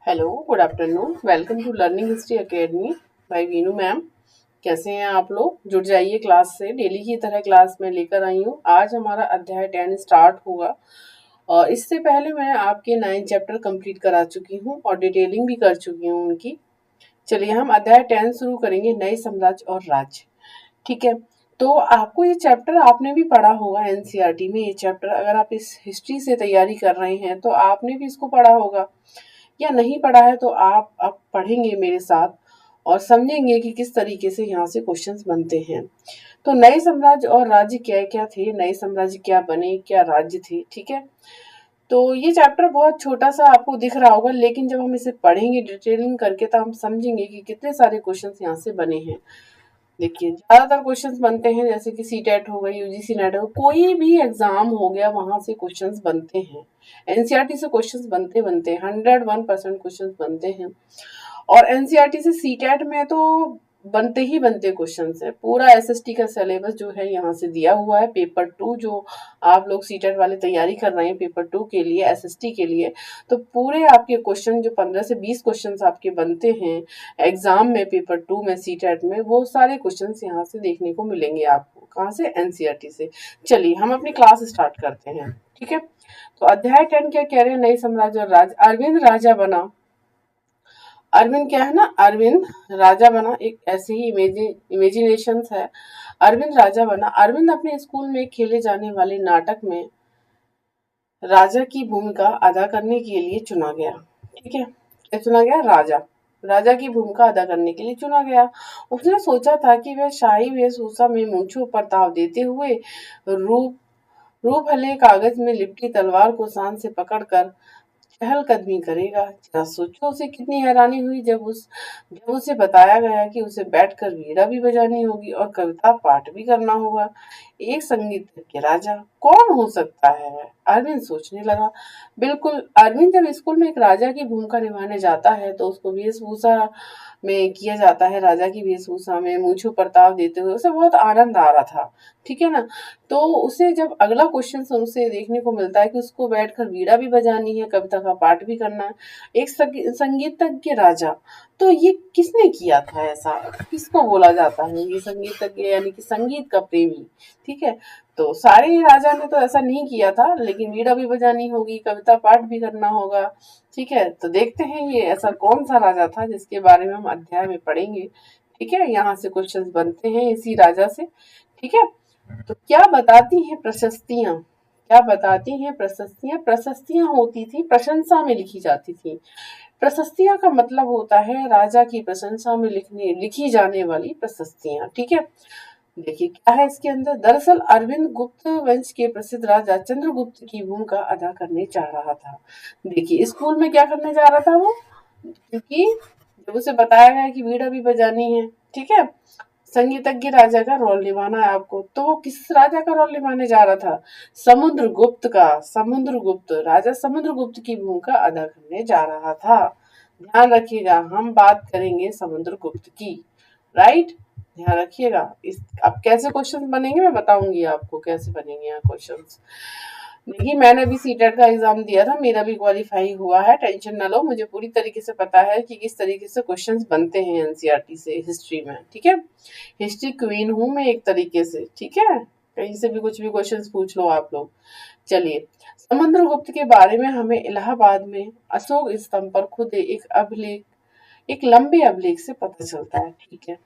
Hello, good afternoon. Welcome to learning history academy by Veenu ma'am. कैसे हैं आप लोग? जुड़ जाइए क्लास से। डेली की तरह क्लास में लेकर आई हूँ। आज हमारा अध्याय 10 स्टार्ट होगा और इससे पहले मैं आपके 9 चैप्टर कंप्लीट करा चुकी हूँ और डिटेलिंग भी कर चुकी हूँ उनकी। चलिए हम अध्याय 10 शुरू करेंगे, नए साम्राज्य और राज्य। ठीक है, तो आपको ये चैप्टर आपने भी पढ़ा होगा एनसीईआरटी में। ये चैप्टर अगर आप इस हिस्ट्री से तैयारी कर रहे हैं तो आपने भी इसको पढ़ा होगा, या नहीं पढ़ा है तो आप अब पढ़ेंगे मेरे साथ और समझेंगे कि किस तरीके से यहाँ से क्वेश्चंस बनते हैं। तो नए साम्राज्य और राज्य क्या क्या थे, नए साम्राज्य क्या बने, क्या राज्य थे। ठीक है, तो ये चैप्टर बहुत छोटा सा आपको दिख रहा होगा, लेकिन जब हम इसे पढ़ेंगे डिटेलिंग करके तो हम समझेंगे कि कितने सारे क्वेश्चंस यहाँ से बने हैं। देखिए, ज्यादातर क्वेश्चंस बनते हैं जैसे कि सी टेट हो गई, यूजीसी नेट हो, कोई भी एग्जाम हो गया वहां से क्वेश्चंस बनते हैं। एनसीईआरटी से क्वेश्चंस बनते 101% क्वेश्चंस बनते हैं। और एनसीईआरटी से सीटेट में तो बनते ही बनते क्वेश्चंस है। पूरा एसएसटी का सिलेबस जो है यहाँ से दिया हुआ है। पेपर 2 जो आप लोग सीटेट वाले तैयारी कर रहे हैं पेपर 2 के लिए, एसएसटी के लिए, तो पूरे आपके क्वेश्चन जो 15 से 20 क्वेश्चंस आपके बनते हैं एग्जाम में, पेपर 2 में, सीटेट में, वो सारे क्वेश्चंस यहाँ से देखने को मिलेंगे आपको। कहाँ से? एनसीईआरटी से। चलिए हम अपनी क्लास स्टार्ट करते हैं। ठीक है, तो अध्याय 10 क्या कह रहे हैं? नए साम्राज्य और राज। अरविंद राजा बना। अरविंद क्या है ना, अरविंद राजा बना, एक ऐसे ही इमेजिनेशन है। अरविंद राजा बना। अरविंद अपने स्कूल में खेले जाने वाले नाटक में राजा की भूमिका अदा करने के लिए चुना गया। ठीक है, क्या चुना गया? राजा। राजा की भूमिका अदा करने के लिए चुना गया। उसने सोचा था कि वह शाही वेशभूषा में मूंछों पर ताव देते हुए रूप रूपहले कागज में लिपटी तलवार को शान से पकड़कर चहलकदमी करेगा। जरा सोचो उसे कितनी हैरानी हुई जब उसे बताया गया कि उसे बैठकर वीणा भी बजानी होगी और कविता पाठ भी करना होगा। एक संगीत के राजा कौन हो सकता है? अरविंद सोचने लगा। बिल्कुल, अरविंद जब स्कूल में एक राजा की भूमिका निभाने जाता है तो उसको वेशभूषा में किया जाता है, राजा की वेशभूषा में मूंछों पर ताव देते हुए। उसे बहुत आनंद आ रहा था। ठीक है ना, तो उसे जब अगला क्वेश्चन उनसे देखने को मिलता है कि उसको बैठकर वीणा भी बजानी है, कविता का पाठ भी करना है, एक संगीतज्ञ राजा, तो ये किसने किया था? ऐसा किसको बोला जाता है? ये संगीतज्ञ यानी कि संगीत का प्रेमी। ठीक है, तो सारे राजा ने तो ऐसा नहीं किया था, लेकिन वीणा भी बजानी होगी, कविता पाठ भी करना होगा। ठीक है, तो देखते हैं ये ऐसा कौन सा राजा था जिसके बारे में हम अध्याय में पढ़ेंगे। ठीक है, यहाँ से क्वेश्चंस बनते हैं इसी राजा से। ठीक है, तो क्या बताती हैं प्रशस्तियां? क्या बताती हैं प्रशस्तियां? प्रशस्तियां होती थी, प्रशंसा में लिखी जाती थी। प्रशस्तियां का मतलब होता है राजा की प्रशंसा में लिखी जाने वाली प्रशस्तियां। ठीक है, देखिए क्या है इसके अंदर। दरअसल अरविंद गुप्त वंश के प्रसिद्ध राजा चंद्रगुप्त की भूमिका अदा करने जा रहा था। देखिए स्कूल में क्या करने जा रहा था वो, क्योंकि जब उसे बताया गया कि वीणा भी बजानी है, ठीक है, संगीतज्ञ राजा का रोल निभाना है आपको, तो वो किस राजा का रोल निभाने जा रहा था? समुद्रगुप्त का। समुद्रगुप्त राजा, समुद्रगुप्त की भूमिका अदा करने जा रहा था। ध्यान रखिएगा, हम बात करेंगे समुद्रगुप्त की। राइट, ध्यान रखिएगा। इस अब कैसे क्वेश्चन बनेंगे मैं बताऊंगी आपको कैसे बनेंगे यहाँ क्वेश्चंस। देखिए मैंने अभी सीटेट का एग्जाम दिया था, मेरा भी क्वालिफाई हुआ है, टेंशन ना लो। मुझे पूरी तरीके से पता है कि किस तरीके से क्वेश्चंस बनते हैं एनसीईआरटी से हिस्ट्री में। ठीक है, हिस्ट्री क्वीन हूं मैं एक तरीके से। ठीक है, कहीं से भी कुछ भी क्वेश्चंस पूछ लो आप लोग। चलिए, समुद्रगुप्त के बारे में हमें इलाहाबाद में अशोक स्तंभ पर खुद एक लंबे अभिलेख से पता चलता है। ठीक है,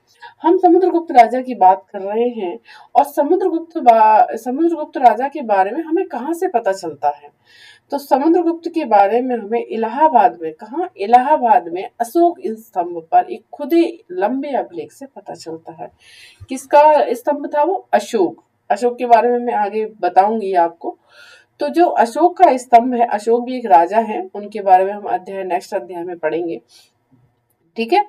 हम समुद्रगुप्त राजा की बात कर रहे हैं और समुद्रगुप्त राजा के बारे में हमें कहाँ से पता चलता है? तो समुद्रगुप्त के बारे में हमें इलाहाबाद में, कहाँ? इलाहाबाद में अशोक स्तंभ पर एक खुदे लंबे अभिलेख से पता चलता है। किसका स्तंभ था वो? अशोक। अशोक के बारे में मैं आगे बताऊंगी आपको। तो जो अशोक का स्तंभ है, अशोक भी एक राजा है, उनके बारे में हम नेक्स्ट अध्याय में पढ़ेंगे। ठीक है,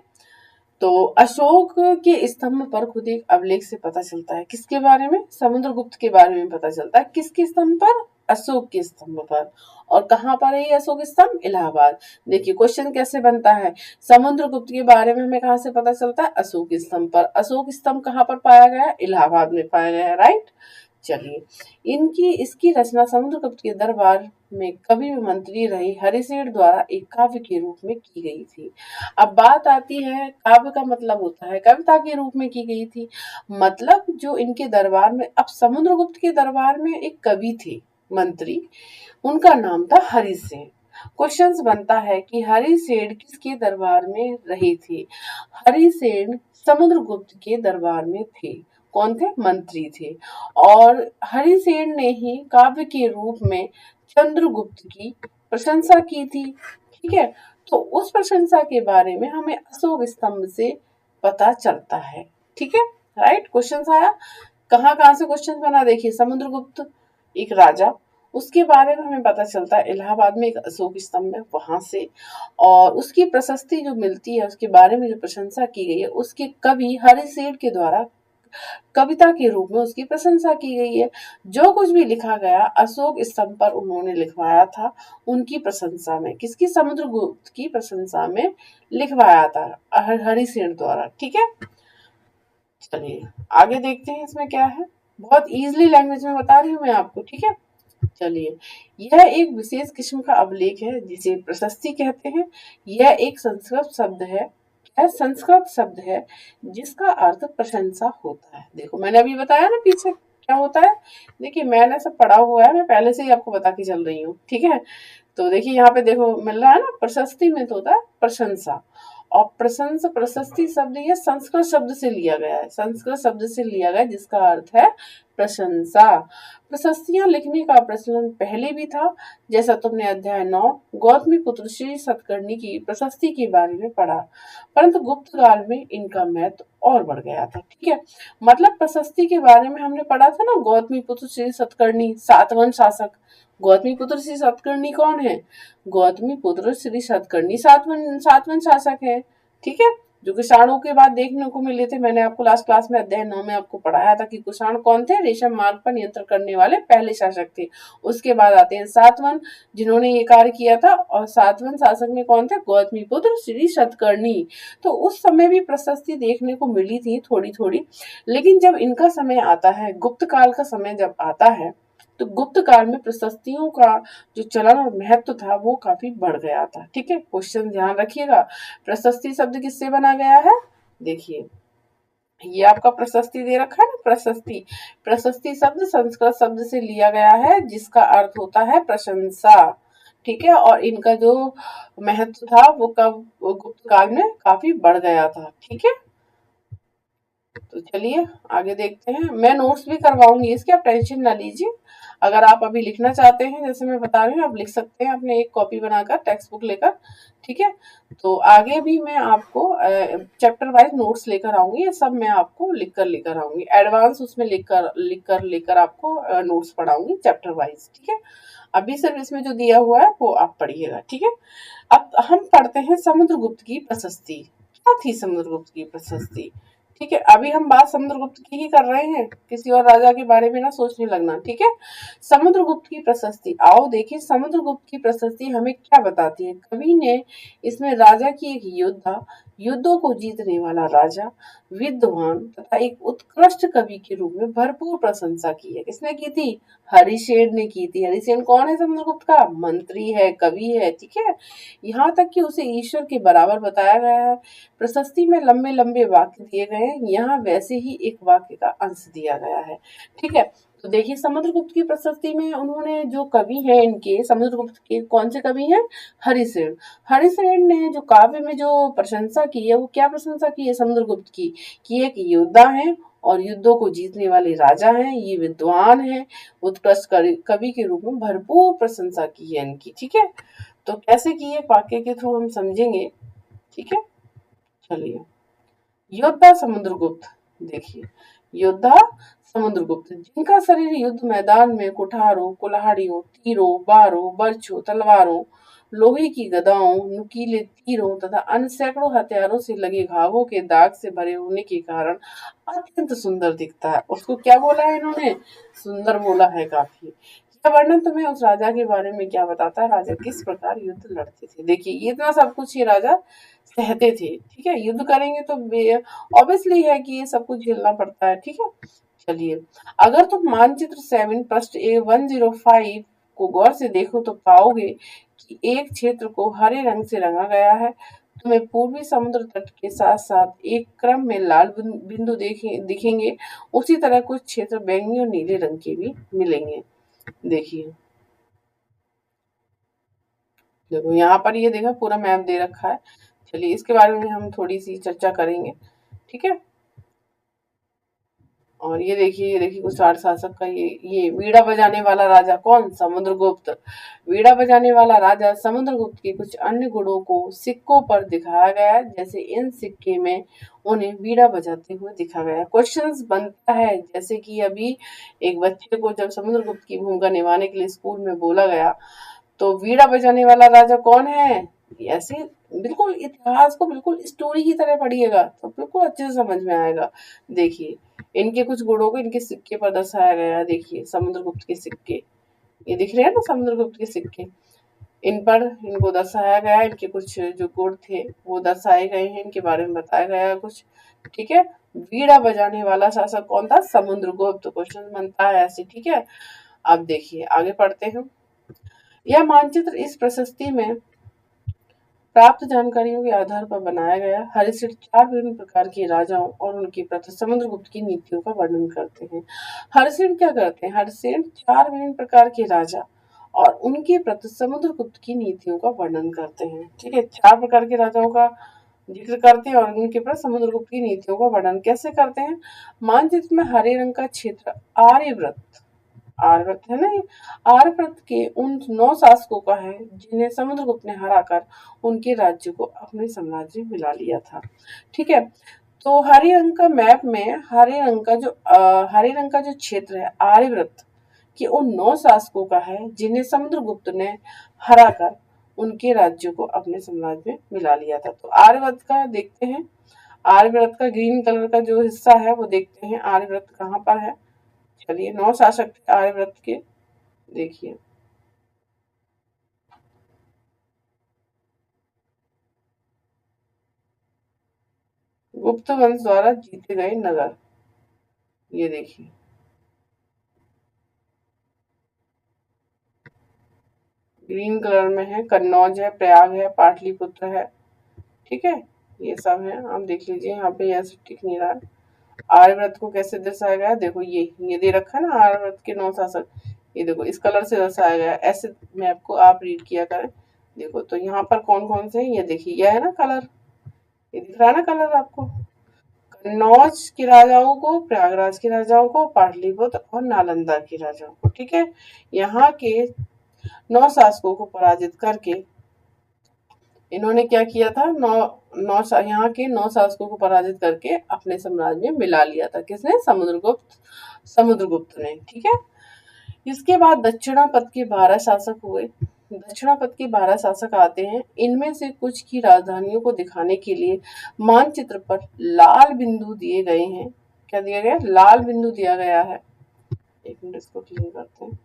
तो अशोक के स्तंभ पर खुद एक अभिलेख से पता चलता है। किसके बारे में? समुद्रगुप्त के बारे में पता चलता है। किसके स्तंभ पर? अशोक के स्तंभ पर। और कहाँ पर है ये अशोक स्तंभ? इलाहाबाद। देखिए क्वेश्चन कैसे बनता है। समुद्रगुप्त के बारे में हमें कहाँ से पता चलता है? अशोक स्तंभ पर। अशोक स्तंभ कहाँ पर पाया गया? इलाहाबाद में पाया गया है। राइट, चलिए, इनकी इसकी रचना समुद्रगुप्त के दरबार में कवि व मंत्री रहे हरिसेन द्वारा एक काव्य के रूप में की गई थी। अब बात आती है, काव्य का मतलब होता है कविता के रूप में की गई थी। मतलब जो इनके दरबार में, अब समुद्रगुप्त के दरबार में एक कवि थे मंत्री, उनका नाम था हरिसेन। क्वेश्चंस बनता है कि हरिसेन किसके दरबार में रहे थे? हरिसेन समुद्रगुप्त के दरबार में थे। कौन थे? मंत्री थे। और हरिसेन ने ही काव्य के रूप में चंद्रगुप्त की प्रशंसा की थी। ठीक है, तो उस प्रशंसा के बारे में हमें अशोक स्तंभ से पता चलता है। ठीक है, राइट। क्वेश्चन आया, कहाँ कहाँ से क्वेश्चन बना, देखिए समुद्रगुप्त एक राजा, उसके बारे में हमें पता चलता है इलाहाबाद में एक अशोक स्तंभ है वहां से, और उसकी प्रशस्ति जो मिलती है, उसके बारे में जो प्रशंसा की गई है, उसके कवि हरिसेन के द्वारा कविता के रूप में उसकी प्रशंसा की गई है। जो कुछ भी लिखा गया अशोक स्तंभ पर उन्होंने लिखवाया था, उनकी प्रशंसा में, किसकी? समुद्रगुप्त की प्रशंसा में लिखवाया था हरिसेन द्वारा। ठीक है, चलिए आगे देखते हैं इसमें क्या है। बहुत इजीली लैंग्वेज में बता रही हूँ मैं आपको। ठीक है, चलिए, यह एक विशेष किस्म का अभिलेख है जिसे प्रशस्ति कहते हैं। यह एक संस्कृत शब्द है, यह संस्कृत शब्द है जिसका अर्थ प्रशंसा होता है। देखो मैंने अभी बताया ना पीछे क्या होता है, देखिए मैंने सब पढ़ा हुआ है, मैं पहले से ही आपको बता के चल रही हूँ। ठीक है, तो देखिए यहाँ पे देखो मिल रहा है ना, प्रशस्ति में तो होता है प्रशंसा, और प्रशंसा प्रशस्ति शब्द ये संस्कृत शब्द से लिया गया है, संस्कृत शब्द से लिया गया जिसका अर्थ है प्रशंसा। प्रशस्तियां लिखने का प्रचलन पहले भी था, जैसा तुमने अध्याय 9 गौतमी पुत्र श्री सतकर्णी की प्रशस्ति के बारे में पढ़ा, परंतु गुप्त काल में इनका महत्व और बढ़ गया था। ठीक है, मतलब प्रशस्ति के बारे में हमने पढ़ा था ना, गौतमी पुत्र श्री सतकर्णी सातवां शासक। गौतमी पुत्र श्री सतकर्णी कौन है? गौतमी पुत्र श्री सतकर्णी सातवां सातवां शासक है। ठीक है, जो कुषाणों के बाद देखने को मिले थे, मैंने आपको लास्ट क्लास में अध्याय 9 में आपको पढ़ाया था कि कुषाण कौन थे? रेशम मार्ग पर नियंत्रण करने वाले पहले शासक थे। उसके बाद आते हैं सातवां, जिन्होंने ये कार्य किया था, और सातवां शासक में कौन थे? गौतमी पुत्र श्री सतकर्णी। तो उस समय भी प्रशस्ति देखने को मिली थी थोड़ी थोड़ी, लेकिन जब इनका समय आता है, गुप्त काल का समय जब आता है, तो गुप्त काल में प्रशस्तियों का जो चलन और महत्व था वो काफी बढ़ गया था। ठीक है, क्वेश्चन ध्यान रखिएगा। प्रशस्ति शब्द किससे बना गया है? देखिए ये आपका प्रशस्ति दे रखा है ना, प्रशस्ति, प्रशस्ति शब्द संस्कृत शब्द से लिया गया है जिसका अर्थ होता है प्रशंसा। ठीक है, और इनका जो महत्व था वो कब? गुप्त काल में काफी बढ़ गया था। ठीक है, तो चलिए आगे देखते हैं। मैं नोट्स भी करवाऊंगी इसके, आप टेंशन ना लीजिए। अगर आप अभी लिखना चाहते हैं, जैसे मैं बता रही हूँ, आप लिख सकते हैं अपने एक कॉपी बनाकर, टेक्स्ट बुक लेकर। ठीक है, तो आगे भी मैं आपको चैप्टर वाइज नोट्स लेकर आऊंगी, ये सब मैं आपको लिखकर लेकर आऊंगी, एडवांस उसमें लेकर आपको नोट्स पढ़ाऊंगी चैप्टर वाइज। ठीक है, अभी सिर्फ इसमें जो दिया हुआ है वो आप पढ़िएगा। ठीक है, अब हम पढ़ते हैं समुद्रगुप्त की प्रशस्ति। क्या थी समुद्रगुप्त की प्रशस्ति? ठीक है, अभी हम बात समुद्रगुप्त की ही कर रहे हैं, किसी और राजा के बारे में ना सोचने लगना। ठीक है, समुद्रगुप्त की प्रशस्ति, आओ देखिए समुद्रगुप्त की प्रशस्ति हमें क्या बताती है। कवि ने इसमें राजा की एक योद्धा, युद्धों को जीतने वाला राजा, विद्वान तथा एक उत्कृष्ट कवि के रूप में भरपूर प्रशंसा की है। किसने की थी? हरिसेन ने की थी। हरिसेन कौन है? समुद्रगुप्त का मंत्री है, कवि है। ठीक है, यहाँ तक कि उसे ईश्वर के बराबर बताया गया है। प्रशस्ति में लंबे लंबे वाक्य दिए गए हैं, यहाँ वैसे ही एक वाक्य का अंश दिया गया है। ठीक है, तो देखिए समुद्रगुप्त की प्रशस्ति में उन्होंने, जो कवि हैं इनके, समुद्रगुप्त के कौन से कवि हैं? हरिसेन। हरिसेन ने जो काव्य में जो प्रशंसा की है, वो क्या प्रशंसा की है समुद्रगुप्त की? कि एक योद्धा है और युद्धों को जीतने वाले राजा हैं, ये विद्वान हैं, उत्कृष्ट कवि के रूप में भरपूर प्रशंसा की है इनकी। ठीक है, तो कैसे की है वाक्य के थ्रू हम समझेंगे। ठीक है, चलिए, योद्धा समुद्रगुप्त, देखिए योद्धा समुद्रगुप्त, जिनका शरीर युद्ध मैदान में कुठारों, कुल्हाड़ियों, तीरों, बारों, बर्छों, तलवारों, लोहे की गदाओं, नुकीले तीरों तथा अन्य सैकड़ों हथियारों से लगे घावों के दाग से भरे होने के कारण अत्यंत सुंदर दिखता है। उसको क्या बोला है इन्होंने? सुंदर बोला है काफी। यह वर्णन तुम्हें उस राजा के बारे में क्या बताता है? राजा किस प्रकार युद्ध लड़ते थे। देखिए ये इतना सब कुछ ये राजा सहते थे। ठीक है, युद्ध करेंगे तो ऑब्वियसली है कि ये सब कुछ झेलना पड़ता है। ठीक है, चलिए, अगर तुम मानचित्र 7 पृष्ठ A105 को गौर से देखो तो पाओगे कि एक क्षेत्र को हरे रंग से रंगा गया है। तुम्हें पूर्वी समुद्र तट के साथ साथ एक क्रम में लाल बिंदु दिखेंगे। उसी तरह कुछ क्षेत्र बैंगनी और नीले रंग के भी मिलेंगे। देखिए, देखो यहाँ पर ये देखा पूरा मैप दे रखा है। चलिए, इसके बारे में हम थोड़ी सी चर्चा करेंगे। ठीक है, और ये देखिए कुछ शासक का ये वीणा बजाने वाला राजा कौन? समुद्रगुप्त। वीणा बजाने वाला राजा समुद्रगुप्त के कुछ अन्य गुणों को सिक्कों पर दिखाया गया है, जैसे इन सिक्के में उन्हें वीणा बजाते हुए दिखा गया है। क्वेश्चंस बनता है जैसे कि अभी एक बच्चे को जब समुद्रगुप्त की भूमिका निभाने के लिए स्कूल में बोला गया तो वीणा बजाने वाला राजा कौन है? ऐसे बिल्कुल इतिहास को बिल्कुल स्टोरी की तरह पढ़िएगा तो बिल्कुल अच्छे से समझ में आएगा। देखिए, इनके कुछ गुणों को इनके सिक्के पर दर्शाया गया है। देखिए, समुद्रगुप्त के सिक्के, ये दिख रहे हैं ना समुद्रगुप्त के सिक्के, इन पर इनको दर्शाया गया है। इनके कुछ जो गुण थे वो दर्शाए गए हैं, इनके बारे में बताया गया है कुछ। ठीक है, वीणा बजाने वाला शासक कौन था? समुद्रगुप्त। क्वेश्चन बनता है ऐसे। ठीक है, अब देखिए आगे पढ़ते हैं। यह मानचित्र इस प्रशस्ति में प्राप्त जानकारियों के आधार पर बनाया गया। हरिश्चंद्र चार विभिन्न प्रकार के राजाओं और उनकी प्रथा समुद्रगुप्त की नीतियों का वर्णन करते हैं। हरिश्चंद्र क्या करते हैं? हरिश्चंद्र चार विभिन्न प्रकार के राजा और उनके प्रति समुद्रगुप्त की नीतियों का वर्णन करते हैं। ठीक है, चार प्रकार के राजाओं का जिक्र करते हैं और उनके प्रति समुद्रगुप्त की नीतियों का वर्णन कैसे करते हैं? मानचित्र में हरे रंग का क्षेत्र आर्यव्रत, आर्यव्रत है ना, ये आर्यव्रत के उन 9 शासकों का है जिन्हें समुद्रगुप्त ने हराकर उनके राज्य को अपने साम्राज्य में मिला लिया था। ठीक है, तो हरे रंग का मैप में हरे रंग का जो क्षेत्र है आर्यव्रत के उन 9 शासकों का है जिन्हें समुद्रगुप्त ने हराकर उनके राज्य को अपने साम्राज्य में मिला लिया था। तो आर्यव्रत का देखते हैं। आर्यव्रत का ग्रीन कलर का जो हिस्सा है वो देखते हैं आर्यव्रत कहाँ पर है। चलिए, 9 शासक थे आर्यव्रत के। देखिए, गुप्त वंश द्वारा जीते गए नगर, ये देखिए, ग्रीन कलर में है। कन्नौज है, प्रयाग है, पाटलिपुत्र है। ठीक है, ये सब है, आप देख लीजिए। यहाँ पे ऐसे टिक नहीं रहा है। आर्यव्रत को कैसे दर्शाया गया? देखो, ये दे रखा है ना आर्यव्रत के 9 शासक। ये देखो इस कलर से दर्शाया गया है। ऐसे मैप को आप रीड किया करें। देखो, तो यहाँ पर कौन कौन से हैं ये देखिए, यह है ना कलर, ये दिख रहा है ना कलर आपको। कन्नौज के राजाओं को, प्रयागराज के राजाओं को, पाटलिपुत्र और नालंदा के राजाओं को। ठीक है, यहाँ के 9 शासकों को पराजित करके इन्होंने क्या किया था? यहाँ के 9 शासकों को पराजित करके अपने साम्राज्य में मिला लिया था। किसने? समुद्रगुप्त ने। ठीक है, इसके बाद दक्षिणापथ के 12 शासक हुए। दक्षिणापथ के 12 शासक आते हैं। इनमें से कुछ की राजधानियों को दिखाने के लिए मानचित्र पर लाल बिंदु दिए गए हैं। क्या दिया गया? लाल बिंदु दिया गया है। एक मिनट, इसको क्लीन करते हैं।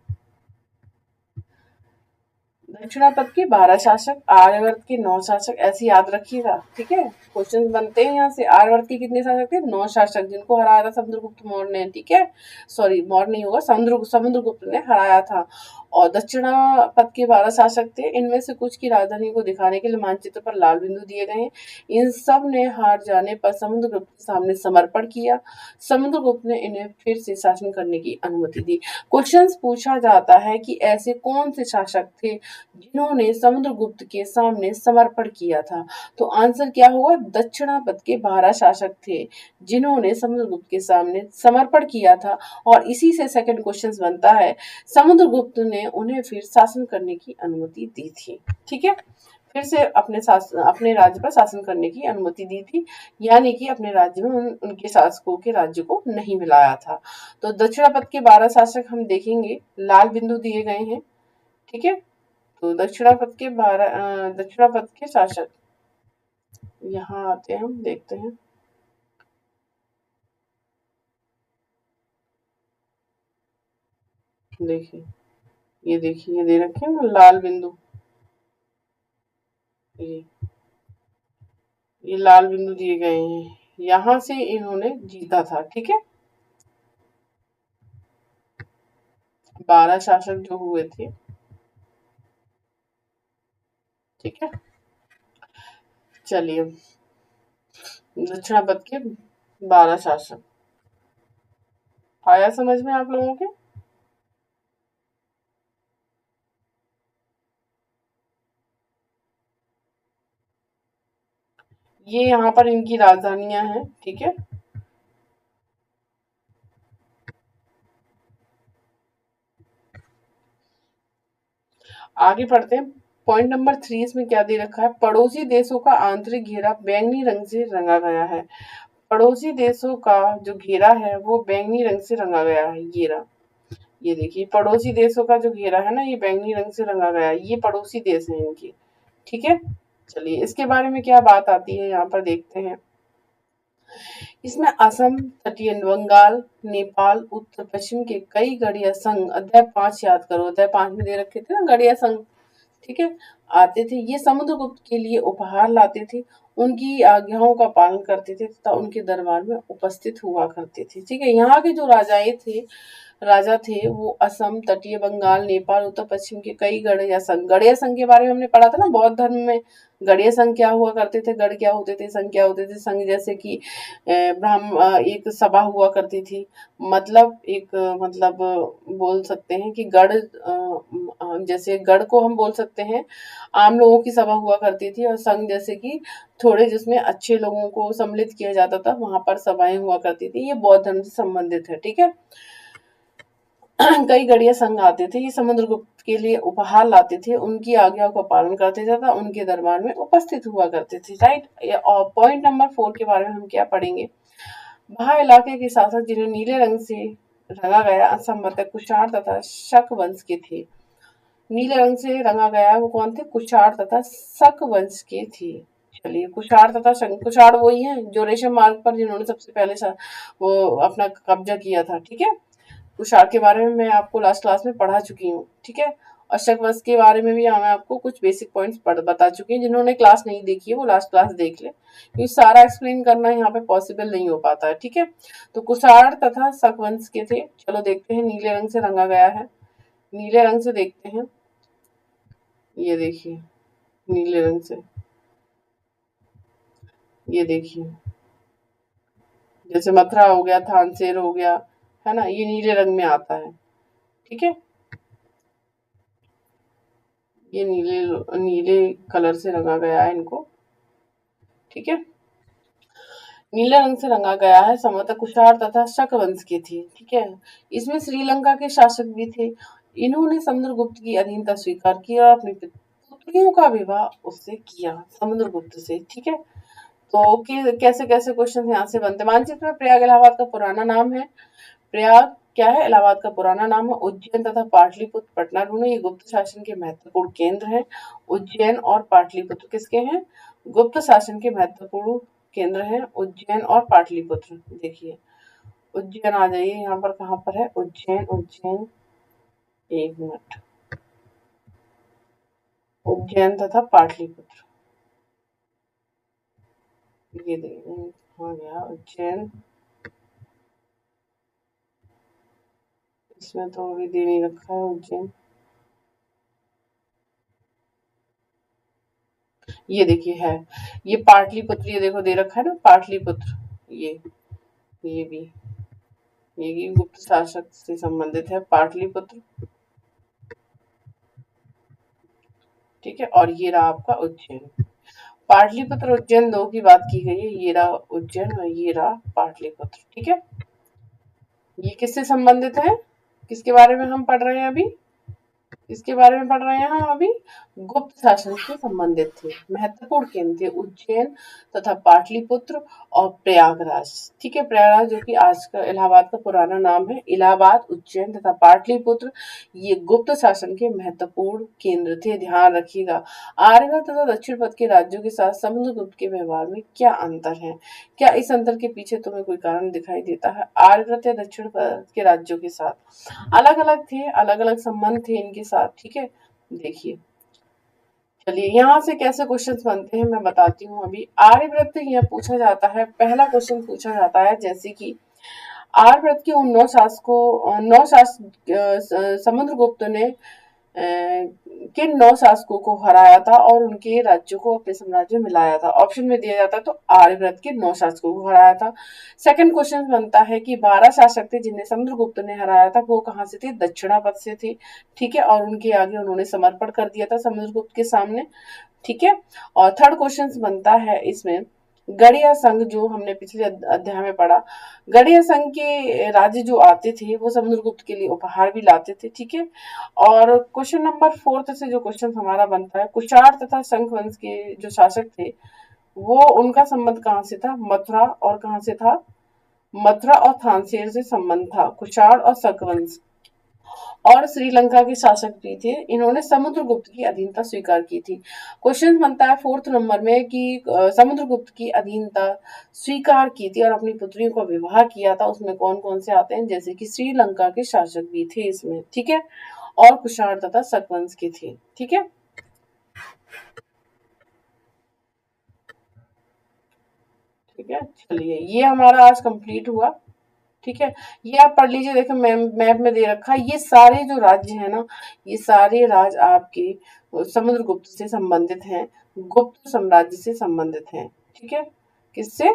दक्षिणापथ के 12 शासक, आर्यवर्त के 9 शासक, ऐसे याद रखिएगा। ठीक है, क्वेश्चन बनते हैं यहाँ से। आर्यवर्त के कितने शासक थे? 9 शासक, जिनको हराया था समुद्रगुप्त मौर्य ने। ठीक है, सॉरी, मौर्य नहीं होगा, समुद्रगुप्त ने हराया था। और दक्षिणापथ के 12 शासक थे। इनमें से कुछ की राजधानी को दिखाने के लिए मानचित्र पर लाल बिंदु दिए गए हैं। इन सब ने हार जाने पर समुद्रगुप्त के सामने समर्पण किया। समुद्रगुप्त ने इन्हें फिर से शासन करने की अनुमति दी। क्वेश्चंस पूछा जाता है कि ऐसे कौन से शासक थे जिन्होंने समुद्रगुप्त के सामने समर्पण किया था? तो आंसर क्या होगा? दक्षिणापथ के 12 शासक थे जिन्होंने समुद्रगुप्त के सामने समर्पण किया था। और इसी से सेकंड क्वेश्चन बनता है, समुद्रगुप्त ने उन्हें फिर शासन करने की अनुमति दी थी। ठीक है, फिर से अपने राज्य पर शासन करने की अनुमति दी थी, यानी कि अपने राज्य में उनके शासकों के राज्य को नहीं मिलाया था। तो दक्षिणापथ के 12 शासक हम देखेंगे, लाल बिंदु दिए गए हैं। ठीक है, तो दक्षिणापथ के शासक यहाँ आते हैं, हम देखते हैं। देखिए, ये दे रखे हैं ना लाल बिंदु, ये ये लाल बिंदु दिए गए हैं। यहाँ से इन्होंने जीता था। ठीक है, 12 शासक जो हुए थे, ठीक है। चलिए, दक्षिणापथ के 12 शासक आया समझ में आप लोगों के? ये यहाँ पर इनकी राजधानियां हैं, ठीक है। आगे पढ़ते हैं। पॉइंट नंबर 3 इसमें क्या दे रखा है, पड़ोसी देशों का आंतरिक घेरा बैंगनी रंग से रंगा गया है। पड़ोसी देशों का जो घेरा है वो बैंगनी रंग से रंगा गया है। घेरा, ये देखिए, पड़ोसी देशों का जो घेरा है ना, ये बैंगनी रंग से रंगा गया है। ये पड़ोसी देश है इनके, ठीक है। चलिए, इसके बारे में क्या बात आती है यहाँ पर देखते हैं। इसमें असम, तटीय बंगाल, नेपाल, उत्तर पश्चिम के कई गढ़िया संघ, अध्याय 5 याद करो, अध्याय 5 में दे रखे थे ना गढ़िया संघ, ठीक है, आते थे। ये समुद्रगुप्त के लिए उपहार लाते थे, उनकी आज्ञाओं का पालन करते थे तथा उनके दरबार में उपस्थित हुआ करते थे, ठीक है। यहाँ के जो राजा थे वो असम, तटीय बंगाल, नेपाल, उत्तर पश्चिम के कई गढ़िया संघ, गढ़िया संघ के बारे में हमने पढ़ा था ना बौद्ध धर्म में। गढ़िया संघ क्या हुआ करते थे, गढ़ क्या होते थे, संघ क्या होते थे। संघ जैसे कि एक सभा हुआ करती थी, मतलब एक मतलब बोल सकते हैं कि गढ़, जैसे गढ़ को हम बोल सकते हैं आम लोगों की सभा हुआ करती थी, और संघ जैसे कि थोड़े जिसमें अच्छे लोगों को सम्मिलित किया जाता था, वहां पर सभाएं हुआ करती थी। ये बौद्ध धर्म से संबंधित है, ठीक है। कई गढ़िया संघ आते थे, ये समुद्रगुप्त के लिए उपहार लाते थे, उनकी आज्ञा का पालन करते थे तथा उनके दरबार में उपस्थित हुआ करते थे, राइट। और पॉइंट नंबर 4 के बारे में हम क्या पढ़ेंगे, वहां इलाके के शासक जिन्हें नीले रंग से रंगा गया असंबतक कुषाण तथा शक वंश के थे। नीले रंग से रंगा गया वो कौन थे, कुषाण तथा शक वंश के थे। चलिए, कुषाण तथा कुषाण वही है जो रेशम मार्ग पर जिन्होंने सबसे पहले वो अपना कब्जा किया था, ठीक है। कुषाण के बारे में मैं आपको लास्ट क्लास में पढ़ा चुकी हूँ, ठीक है। और शक के बारे में भी मैं आपको कुछ बेसिक पॉइंट्स बता चुकी हूँ। जिन्होंने क्लास नहीं देखी है वो लास्ट क्लास देख ले, क्योंकि सारा एक्सप्लेन करना यहाँ पे पॉसिबल नहीं हो पाता है, ठीक है। तो कुषाण तथा शक वंश के थे। चलो देखते हैं, नीले रंग से रंगा गया है, नीले रंग से देखते हैं, ये देखिए, नीले रंग से, ये देखिए, जैसे मथुरा हो गया, थानसेर हो गया, है ना, ये नीले रंग में आता है, ठीक है। ये नीले नीले कलर से रंगा गया है इनको, ठीक है। नीले रंग से रंगा गया है, संवत कुषाण तथा शक वंश के थे, ठीक है। इसमें श्रीलंका के शासक भी थे। इन्होंने समुद्रगुप्त की अधीनता स्वीकार की और अपनी पुत्रियों का विवाह उससे किया, समुद्रगुप्त से, ठीक है। तो कैसे कैसे क्वेश्चन यहाँ से बनते। मानचित्र में प्रयाग इलाहाबाद का पुराना नाम है। प्रयाग क्या है, इलाहाबाद का पुराना नाम है। उज्जैन तथा पाटलिपुत्र पटना ढूंढो, ये गुप्त शासन के महत्वपूर्ण केंद्र हैं। उज्जैन और पाटलिपुत्र किसके हैं, गुप्त शासन के महत्वपूर्ण केंद्र हैं, उज्जैन और पाटलिपुत्र। देखिए, उज्जैन आ जाइए, यहाँ पर कहाँ पर है उज्जैन, उज्जैन, एक मिनट, उज्जैन तथा पाटलिपुत्र, ये देखिए कहाँ गया उज्जैन, इसमें तो अभी दे नहीं रखा है उज्जैन, ये देखिए है, ये पाटलिपुत्र, ये देखो दे रखा है ना पाटलिपुत्र, ये भी, ये भी गुप्त शासक से संबंधित है पाटलिपुत्र, ठीक है। और ये रहा आपका उज्जैन। पाटलिपुत्र उज्जैन दो की बात की गई है, ये रहा उज्जैन और ये रहा पाटलिपुत्र, ठीक है। ये किससे संबंधित है, किसके बारे में हम पढ़ रहे हैं अभी, इसके बारे में पढ़ रहे हैं हम अभी, गुप्त शासन से संबंधित थे, महत्वपूर्ण केंद्र थे उज्जैन तथा पाटलिपुत्र और प्रयागराज, ठीक है। प्रयागराज जो कि आज का इलाहाबाद का पुराना नाम है। इलाहाबाद, उज्जैन तथा पाटलिपुत्र ये गुप्त शासन के महत्वपूर्ण केंद्र थे, ध्यान रखिएगा। आर्यभट्ट तथा दक्षिण पथ के राज्यों के साथ समुद्रगुप्त के व्यवहार में क्या अंतर है, क्या इस अंतर के पीछे तुम्हें कोई कारण दिखाई देता है। आर्यभट्ट या दक्षिण पथ के राज्यों के साथ अलग अलग थे, अलग अलग संबंध थे इनके साथ, ठीक है। देखिए, चलिए यहाँ से कैसे क्वेश्चंस बनते हैं मैं बताती हूँ। अभी आर्यभट्ट यह पूछा जाता है, पहला क्वेश्चन पूछा जाता है जैसे कि आर्यभट्ट के उन 9 शासकों समुद्रगुप्त ने किन 9 शासकों को हराया था और उनके राज्यों को अपने साम्राज्य में लाया था? ऑप्शन में दिया जाता तो आर्यभट्ट के 9 शासकों को हराया था। सेकंड क्वेश्चन बनता है कि 12 शासक थे जिन्हें समुद्रगुप्त ने हराया था, वो कहाँ से थे? दक्षिणापथ से थे। ठीक है, और उनके आगे उन्होंने समर्पण कर दिया था समुद्रगुप्त के सामने। ठीक है, और थर्ड क्वेश्चन बनता है इसमें, गढ़िया संघ जो हमने पिछले अध्याय में पढ़ा, गढ़िया संघ के राज्य जो आते थे वो समुद्रगुप्त के लिए उपहार भी लाते थे। ठीक है, और क्वेश्चन नंबर फोर्थ से जो क्वेश्चन हमारा बनता है, कुषाण तथा शंख वंश के जो शासक थे वो उनका संबंध कहाँ से था? मथुरा और कहाँ से था? मथुरा और थानसेन से संबंध था, कुषाण और शक वंश। और श्रीलंका के शासक भी थे, इन्होंने समुद्रगुप्त की अधीनता स्वीकार की थी। क्वेश्चन बनता है फोर्थ नंबर में कि समुद्रगुप्त की अधीनता स्वीकार की थी और अपनी पुत्रियों का विवाह किया था, उसमें कौन कौन से आते हैं? जैसे कि श्रीलंका के शासक भी थे इसमें। ठीक है, और कुषाण तथा शक वंश के थे। ठीक है, ठीक है, चलिए ये हमारा आज कंप्लीट हुआ। ठीक है, ये आप पढ़ लीजिए, देखो मैप में दे रखा है, ये सारे जो राज्य है ना, ये सारे राज्य आपके समुद्रगुप्त से संबंधित हैं, गुप्त साम्राज्य से संबंधित हैं। ठीक है, किससे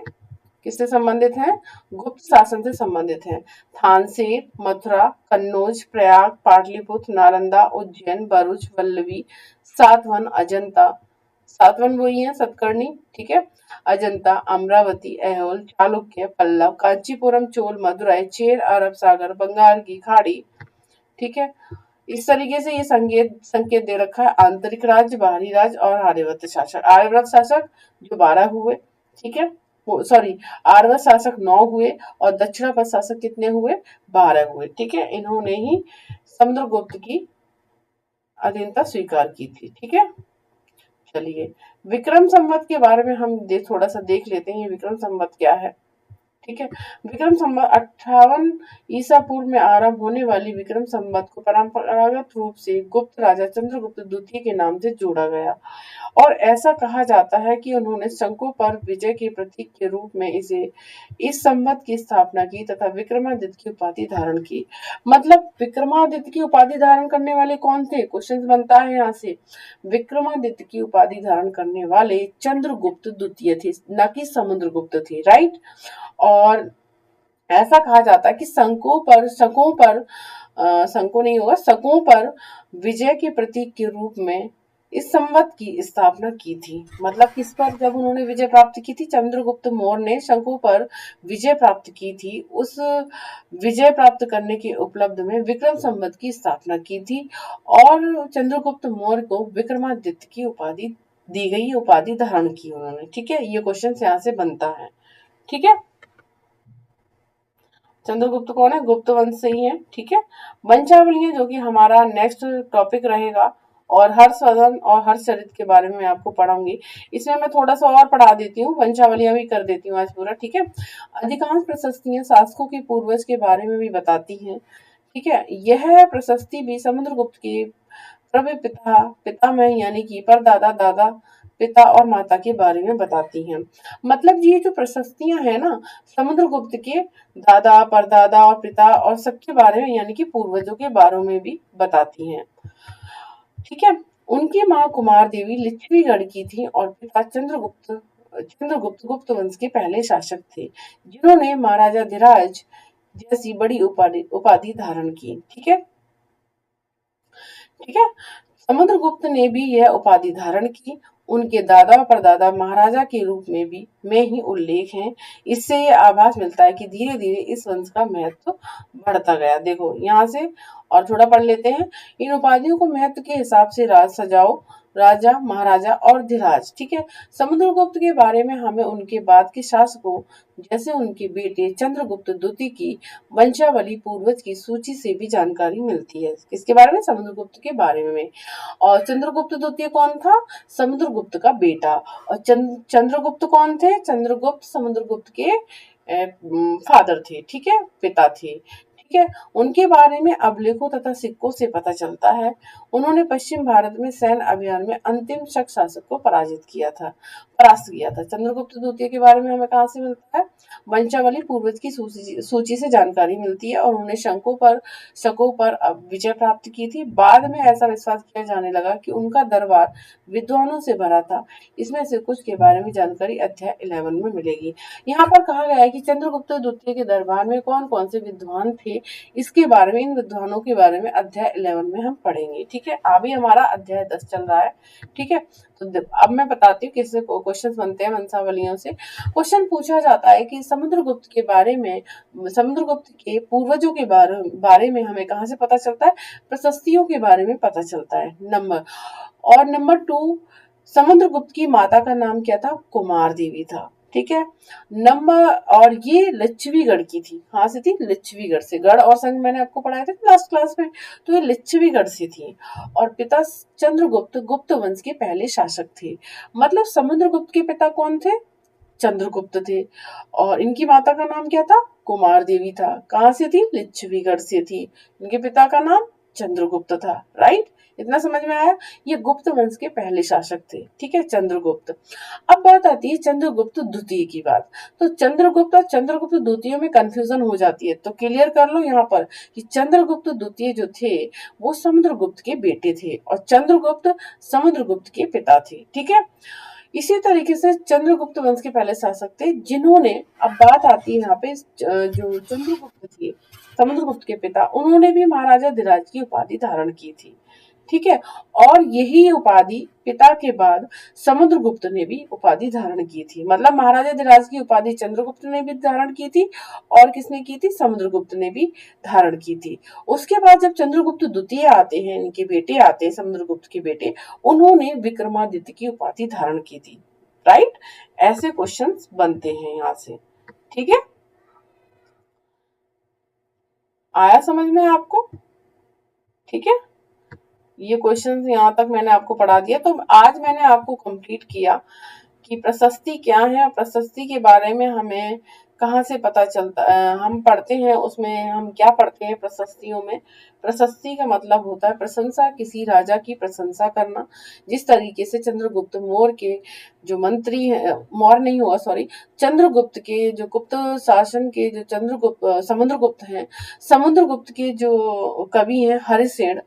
किससे संबंधित हैं? गुप्त शासन से संबंधित हैं। थानसेन, मथुरा, कन्नौज, प्रयाग, पाटलिपुत्र, नालंदा, उज्जैन, भरूच, वल्लभी, सातवन, अजंता, सातवन वही है सतकर्णी। ठीक है, अजंता, अमरावती, ऐहोल, चालुक्य, पल्लव, कांचीपुरम, चोल, मदुरई, चेर, अरब सागर, बंगाल की खाड़ी। ठीक है, इस तरीके से ये संकेत संकेत दे रखा है, आंतरिक राज्य, बाहरी राज्य और आर्यवर्त शासक। आर्यवर्त शासक जो 12 हुए। ठीक है, सॉरी, आर्यवर्त शासक 9 हुए और दक्षिणापथ शासक कितने हुए? 12 हुए। ठीक है, इन्होंने ही समुद्रगुप्त की अधीनता स्वीकार की थी। ठीक है, चलिए विक्रम संवत के बारे में हम थोड़ा सा देख लेते हैं, ये विक्रम संवत क्या है। ठीक है, विक्रम संवत 58 ईसा पूर्व में आरंभ होने वाली विक्रम संवत को परंपरागत रूप से गुप्त राजा चंद्रगुप्त द्वितीय के नाम से जोड़ा गया और ऐसा कहा जाता है कि उन्होंने शंकों पर विजय के प्रतीक के रूप में इसे इस संवत की स्थापना की तथा विक्रमादित्य की उपाधि धारण की। मतलब विक्रमादित्य की उपाधि धारण करने वाले कौन थे? क्वेश्चन बनता है यहाँ से, विक्रमादित्य की उपाधि धारण करने वाले चंद्रगुप्त द्वितीय थे, न कि समुद्रगुप्त थे। राइट, और ऐसा कहा जाता है कि शंकों नहीं होगा, शकों पर विजय के प्रतीक के रूप में इस संवत की स्थापना की थी। मतलब किस पर जब उन्होंने विजय प्राप्त की थी? चंद्रगुप्त मौर्य ने शंकों पर विजय प्राप्त की थी, उस विजय प्राप्त करने के उपलब्ध में विक्रम संवत की स्थापना की थी और चंद्रगुप्त मौर्य को विक्रमादित्य की उपाधि दी गई, उपाधि धारण की उन्होंने। ठीक है, ये क्वेश्चन यहाँ से बनता है। ठीक है, चंद्रगुप्त कौन है? गुप्त वंश से ही है। ठीक है, वंशावलियां जो कि हमारा नेक्स्ट टॉपिक रहेगा, और हर्षवर्धन और हर्षचरित के बारे में मैं आपको पढ़ाऊंगी। इसमें मैं थोड़ा सा और पढ़ा देती हूँ, वंशावलियां भी कर देती हूँ आज पूरा। ठीक है, अधिकांश प्रशस्तियां शासकों के पूर्वज के बारे में भी बताती हैं। ठीक है, यह प्रशस्ति भी समुद्रगुप्त के प्रभु पितामह यानी कि परदादा, दादा, पिता और माता के बारे में बताती हैं। मतलब ये जो प्रशस्तियां हैं ना, समुद्रगुप्त के दादा, परदादा और पिता और सबके बारे में यानी कि पूर्वजों के बारे में भी बताती हैं। ठीक है, उनकी माँ कुमार देवी लिच्छवीगढ़ की थी और पिता चंद्रगुप्त गुप्त वंश के पहले शासक थे, जिन्होंने महाराजा धीराज जैसी बड़ी उपाधि धारण की। ठीक है, ठीक है, समुद्रगुप्त ने भी यह उपाधि धारण की। उनके दादा और परदादा महाराजा के रूप में भी में ही उल्लेख है। इससे ये आभास मिलता है कि धीरे धीरे इस वंश का महत्व बढ़ता गया। देखो यहाँ से और थोड़ा पढ़ लेते हैं। इन उपाधियों को महत्व के हिसाब से राज सजाओ, राजा, महाराजा और धीराज। ठीक है, समुद्रगुप्त के बारे में हमें उनके बाद के शासकों जैसे उनके बेटे चंद्रगुप्त द्वितीय की वंशावली पूर्वज की सूची से भी जानकारी मिलती है। किसके बारे में? समुद्रगुप्त के बारे में। और चंद्रगुप्त द्वितीय कौन था? समुद्रगुप्त का बेटा। और चंद्रगुप्त कौन थे? चंद्रगुप्त समुद्रगुप्त के फादर थे। ठीक है, पिता थे। ठीक है, उनके बारे में अभिलेखों तथा सिक्कों से पता चलता है। उन्होंने पश्चिम भारत में सैन्य अभियान में अंतिम शक शासक को परास्त किया था। चंद्रगुप्त द्वितीय के बारे में हमें कहाँ से मिलता है? वंशावली पूर्वज की सूची से जानकारी मिलती है और उन्हें शकों पर विजय प्राप्त की थी। बाद में ऐसा विश्वास किया जाने लगा कि उनका दरबार विद्वानों से भरा था। इसमें से कुछ के बारे में जानकारी अध्याय 11 में मिलेगी। यहाँ पर कहा गया है कि चंद्रगुप्त द्वितीय के दरबार में कौन कौन से विद्वान थे, इसके बारे में, इन विद्वानों के बारे में अध्याय 11 में हम पढ़ेंगे। ठीक है, अभी हमारा अध्याय 10 चल रहा है। ठीक है, तो अब मैं बताती हूँ किससे क्वेश्चन बनते हैं वंशावलियों से। क्वेश्चन पूछा जाता है कि समुद्रगुप्त के बारे में, समुद्रगुप्त के पूर्वजों के बारे में हमें कहाँ से पता चलता है? प्रशस्तियों के बारे में पता चलता है। नंबर 2, समुद्रगुप्त की माता का नाम क्या था? कुमार देवी था। ठीक है, और ये लिच्छवीगढ़ की थी। कहाँ से थी? लिच्छवीगढ़ से। गढ़ और संघ मैंने आपको पढ़ाया था लास्ट क्लास में, तो ये लिच्छवीगढ़ से थी। और पिता चंद्रगुप्त गुप्त वंश के पहले शासक थे। मतलब समुद्रगुप्त के पिता कौन थे? चंद्रगुप्त थे। और इनकी माता का नाम क्या था? कुमार देवी था। कहाँ से थी? लिच्छवीगढ़ से थी। इनके पिता का नाम चंद्रगुप्त था। राइट, इतना समझ में आया? ये गुप्त वंश के पहले शासक थे। ठीक है, चंद्रगुप्त। अब बात आती है चंद्रगुप्त द्वितीय की बात। तो चंद्रगुप्त और चंद्रगुप्त द्वितीय में कंफ्यूजन हो जाती है, तो क्लियर कर लो यहाँ पर कि चंद्रगुप्त द्वितीय जो थे वो समुद्रगुप्त के बेटे थे और चंद्रगुप्त समुद्रगुप्त के पिता थे। ठीक है, इसी तरीके से चंद्रगुप्त वंश के पहले शासक थे जिन्होंने, अब बात आती है यहाँ पे, जो चंद्रगुप्त थे समुद्रगुप्त के पिता, उन्होंने भी महाराजा धीराज की उपाधि धारण की थी। ठीक है, और यही उपाधि पिता के बाद समुद्रगुप्त ने भी उपाधि धारण की थी। मतलब महाराजा धीराज की उपाधि चंद्रगुप्त ने भी धारण की थी और किसने की थी? समुद्रगुप्त ने भी धारण की थी। उसके बाद जब चंद्रगुप्त द्वितीय आते हैं, इनके बेटे आते हैं, समुद्रगुप्त के बेटे, उन्होंने विक्रमादित्य की उपाधि धारण की थी। राइट, ऐसे क्वेश्चंस बनते हैं यहाँ से। ठीक है, आया समझ में आपको? ठीक है, ये क्वेश्चन यहाँ तक मैंने आपको पढ़ा दिया। तो आज मैंने आपको कंप्लीट किया कि प्रशस्ति क्या है, प्रशस्ति के बारे में हमें कहाँ से पता चलता है, हम पढ़ते हैं उसमें, हम क्या पढ़ते हैं प्रशस्तियों में? प्रशस्ति का मतलब होता है प्रशंसा, किसी राजा की प्रशंसा करना। जिस तरीके से चंद्रगुप्त मौर्य के जो मंत्री हैं, मौर्य नहीं हुआ सॉरी, चंद्रगुप्त के जो गुप्त शासन के जो समुद्रगुप्त हैं, समुद्रगुप्त के जो कवि हैं हरिसेन,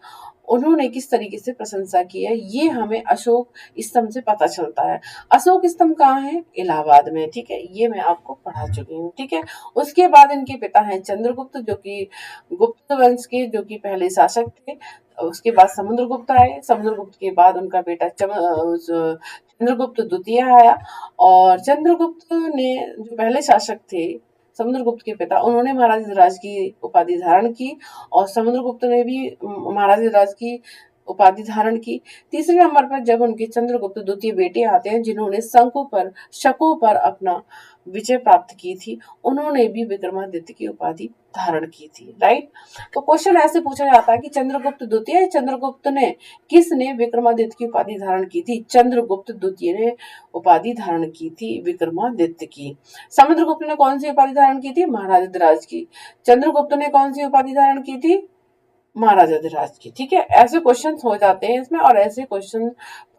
उन्होंने किस तरीके से प्रशंसा की है, ये हमें अशोक स्तंभ से पता चलता है। अशोक स्तंभ कहाँ है? इलाहाबाद में। ठीक है, ये मैं आपको पढ़ा चुकी हूँ। ठीक है, उसके बाद इनके पिता हैं चंद्रगुप्त, जो कि गुप्त वंश के जो कि पहले शासक थे। उसके बाद समुद्रगुप्त आए, समुद्रगुप्त के बाद उनका बेटा चंद्रगुप्त द्वितीय आया। और चंद्रगुप्त ने जो पहले शासक थे, समुद्रगुप्त के पिता, उन्होंने महाराज धीराज की उपाधि धारण की और समुद्रगुप्त ने भी महाराज धीराज की उपाधि धारण की। तीसरे नंबर पर जब उनके चंद्रगुप्त द्वितीय बेटे आते हैं जिन्होंने शकों पर अपना विजय प्राप्त की थी, उन्होंने भी विक्रमादित्य की उपाधि धारण की थी। राइट, तो क्वेश्चन ऐसे पूछा जाता है कि चंद्रगुप्त द्वितीय, चंद्रगुप्त ने, किसने विक्रमादित्य की उपाधि धारण की थी? चंद्रगुप्त द्वितीय ने उपाधि धारण की थी विक्रमादित्य की। समुद्रगुप्त ने कौन सी उपाधि धारण की थी? महाराजा धीराज की। चंद्रगुप्त ने कौन सी उपाधि धारण की थी? महाराजा धीराज की। ठीक है, ऐसे क्वेश्चंस हो जाते हैं इसमें, और ऐसे क्वेश्चन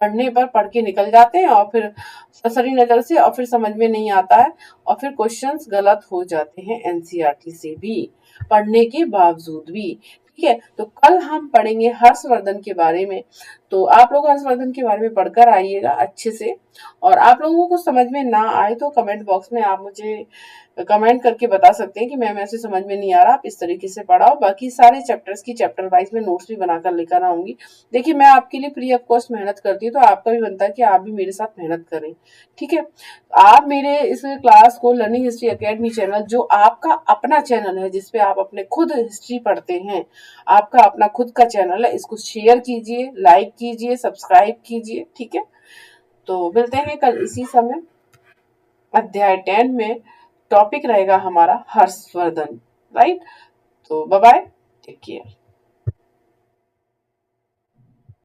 पढ़ने पर पढ़ के निकल जाते हैं और फिर ससरी नजर से, और फिर समझ में नहीं आता है और फिर क्वेश्चंस गलत हो जाते हैं एनसीईआरटी से भी, पढ़ने के बावजूद भी। ठीक है, तो कल हम पढ़ेंगे हर्षवर्धन के बारे में। तो आप लोग हर्षवर्धन के बारे में पढ़कर आइएगा अच्छे से, और आप लोगों को समझ में ना आए तो कमेंट बॉक्स में आप मुझे कमेंट करके बता सकते हैं कि मैम ऐसे समझ में नहीं आ रहा, आप इस तरीके से पढ़ाओ। बाकी सारे चैप्टर्स की चैप्टर वाइज में नोट्स भी बनाकर लेकर आऊंगी। देखिए, मैं आपके लिए फ्री ऑफ कॉस्ट मेहनत करती हूँ, तो आपका भी बनता है कि आप भी मेरे साथ मेहनत करें। ठीक है, आप मेरे इस क्लास को लर्निंग हिस्ट्री एकेडमी चैनल, जो आपका अपना चैनल है जिसपे आप अपने खुद हिस्ट्री पढ़ते हैं, आपका अपना खुद का चैनल है, इसको शेयर कीजिए, लाइक कीजिए, सब्सक्राइब कीजिए। ठीक है, तो मिलते हैं कल इसी समय। अध्याय 10 में टॉपिक रहेगा हमारा हर्षवर्धन। राइट, तो बाय बाय, टेक केयर।